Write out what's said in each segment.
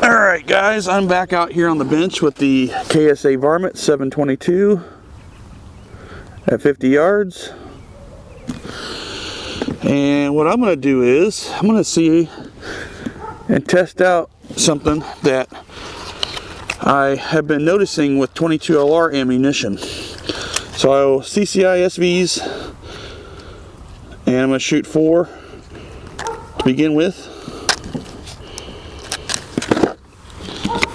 Alright guys, I'm back out here on the bench with the KSA Varmint 722 at 50 yards. And what I'm going to do is, I'm going to see and test out something that I have been noticing with 22 LR ammunition. So CCI SVs, and I'm going to shoot 4 to begin with.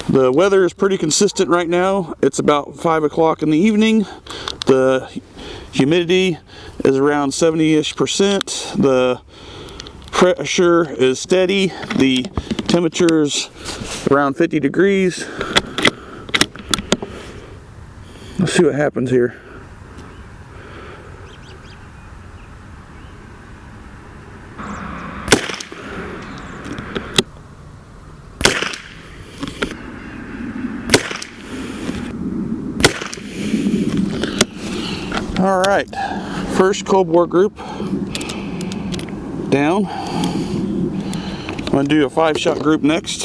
The weather is pretty consistent right now. It's about 5 o'clock in the evening. The humidity is around 70-ish%. The pressure is steady. The temperature is around 50 degrees. Let's see what happens here. All right, first cold bore group down. I'm going to do a 5-shot group next.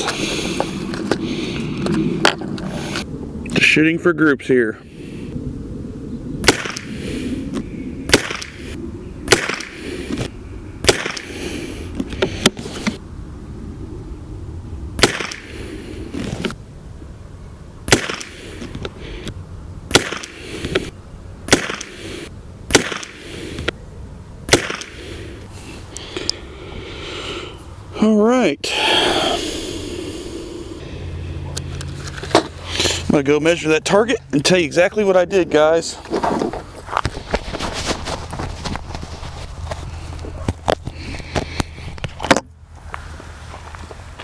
Just shooting for groups here. All right, I'm gonna go measure that target and tell you exactly what I did, guys.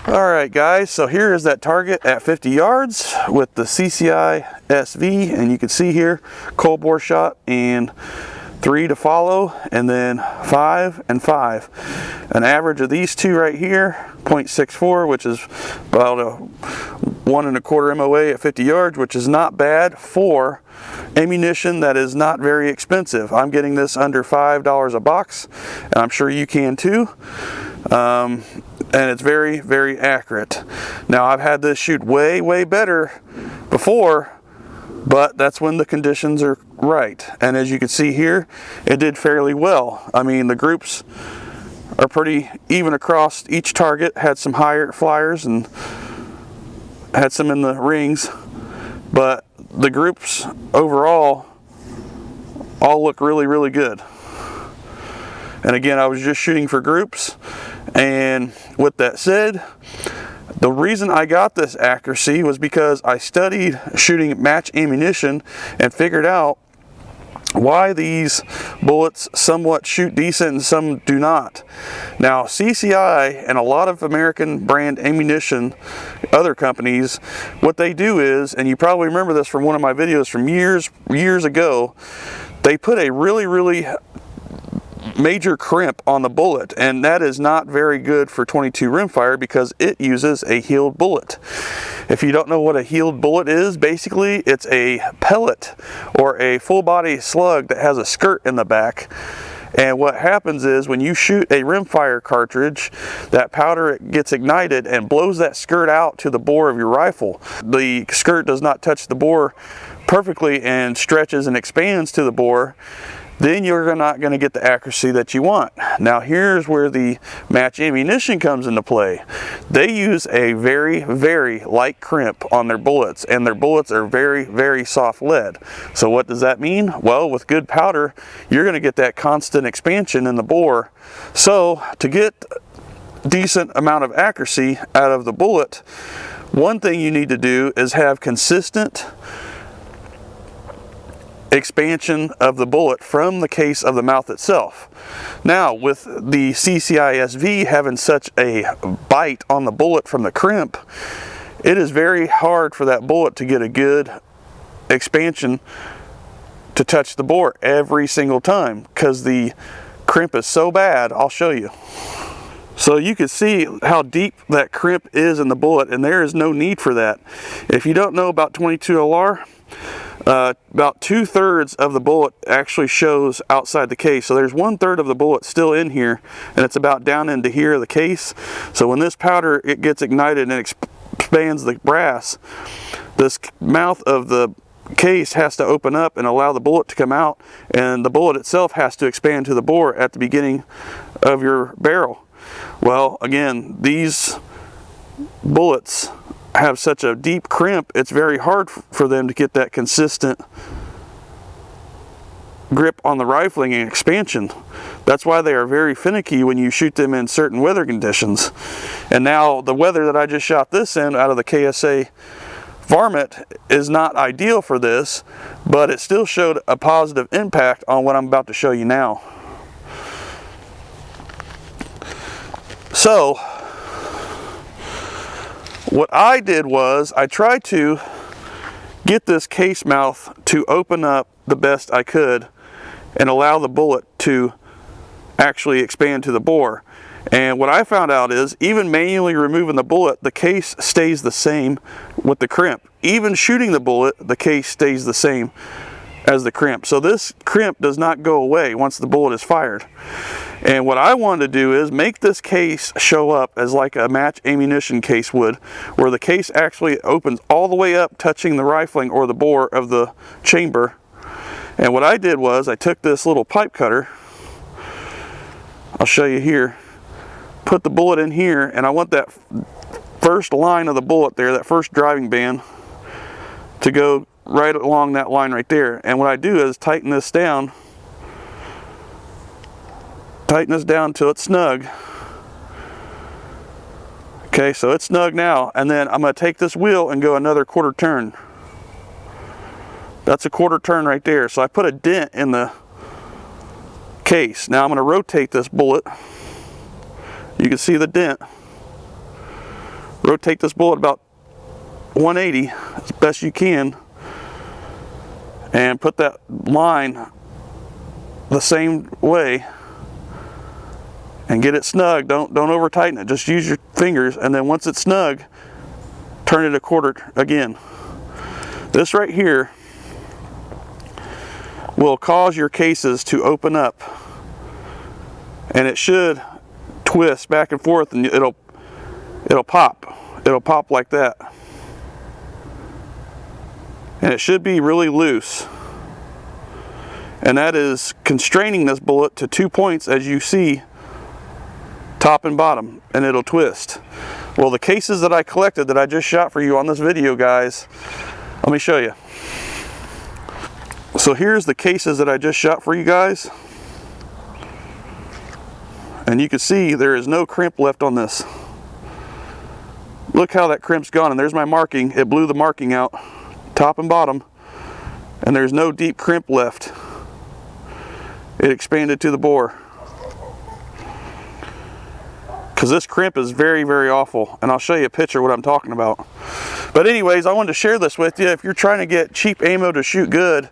All right, guys, so here is that target at 50 yards with the CCI SV, and you can see here, cold bore shot and 3 to follow, and then 5 and 5. An average of these two right here, 0.64, which is about a 1 1/4 MOA at 50 yards, which is not bad for ammunition that is not very expensive. I'm getting this under $5 a box, and I'm sure you can too. And it's very, very accurate. Now, I've had this shoot way, way better before, but that's when the conditions are right. And as you can see here, it did fairly well. I mean, the groups are pretty even across each target. Had some higher flyers and had some in the rings, but the groups overall all look really, really good. And again, I was just shooting for groups. And with that said, the reason I got this accuracy was because I studied shooting match ammunition and figured out why these bullets somewhat shoot decent and some do not. Now, CCI and a lot of American brand ammunition, other companies, what they do is, and you probably remember this from one of my videos from years ago, they put a really, really major crimp on the bullet, and that is not very good for 22 rimfire because it uses a heeled bullet. If you don't know what a heeled bullet is, basically it's a pellet or a full body slug that has a skirt in the back. And what happens is when you shoot a rimfire cartridge, that powder gets ignited and blows that skirt out to the bore of your rifle. The skirt does not touch the bore perfectly and stretches and expands to the bore. Then you're not going to get the accuracy that you want. Now here's where the match ammunition comes into play. They use a very, very light crimp on their bullets, and their bullets are very, very soft lead. So what does that mean? Well, with good powder, you're going to get that constant expansion in the bore. So to get decent amount of accuracy out of the bullet, one thing you need to do is have consistent expansion of the bullet from the case of the mouth itself. Now, with the CCI SV having such a bite on the bullet from the crimp, it is very hard for that bullet to get a good expansion to touch the bore every single time because the crimp is so bad. I'll show you. So you can see how deep that crimp is in the bullet, and there is no need for that. If you don't know about 22 LR, about 2/3 of the bullet actually shows outside the case. So there's 1/3 of the bullet still in here, and it's about down into here of the case. So when this powder, it gets ignited and expands the brass, this mouth of the case has to open up and allow the bullet to come out, and the bullet itself has to expand to the bore at the beginning of your barrel. Well, again, these bullets have such a deep crimp, it's very hard for them to get that consistent grip on the rifling and expansion. That's why they are very finicky when you shoot them in certain weather conditions. And now the weather that I just shot this in out of the KSA Varmint is not ideal for this, but it still showed a positive impact on what I'm about to show you now. So what I did was I tried to get this case mouth to open up the best I could and allow the bullet to actually expand to the bore. And what I found out is, even manually removing the bullet, the case stays the same with the crimp. Even shooting the bullet, the case stays the same as the crimp. So this crimp does not go away once the bullet is fired. And what I wanted to do is make this case show up as like a match ammunition case would, where the case actually opens all the way up, touching the rifling or the bore of the chamber. And what I did was I took this little pipe cutter, I'll show you here, put the bullet in here, and I want that first line of the bullet there, that first driving band, to go right along that line right there. And what I do is tighten this down till it's snug. Okay, so it's snug now, and then I'm going to take this wheel and go another quarter turn. That's a quarter turn right there. So I put a dent in the case. Now I'm going to rotate this bullet. You can see the dent. Rotate this bullet about 180 as best you can, and put that line the same way and get it snug. Don't over tighten it, just use your fingers, and then once it's snug, turn it a quarter again. This right here will cause your cases to open up, and it should twist back and forth, and it'll pop like that, and it should be really loose, and that is constraining this bullet to 2 points, as you see, top and bottom, and it'll twist. Well, the cases that I collected that I just shot for you on this video, guys, let me show you. So here's the cases that I just shot for you guys, and you can see there is no crimp left on this. Look how that crimp's gone, and there's my marking. It blew the marking out, top and bottom, and there's no deep crimp left. It expanded to the bore. Because this crimp is very, very awful, and I'll show you a picture of what I'm talking about. But anyways, I wanted to share this with you. If you're trying to get cheap ammo to shoot good,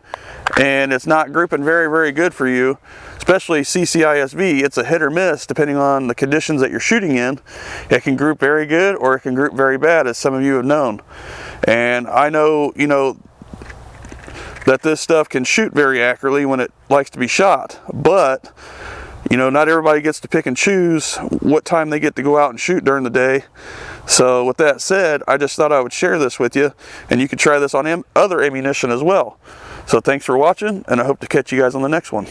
and it's not grouping very, very good for you, especially CCI SV, it's a hit or miss depending on the conditions that you're shooting in. It can group very good, or it can group very bad, as some of you have known. And I know, you know, that this stuff can shoot very accurately when it likes to be shot, but you know, not everybody gets to pick and choose what time they get to go out and shoot during the day. So with that said, I just thought I would share this with you, and you can try this on other ammunition as well. So thanks for watching, and I hope to catch you guys on the next one.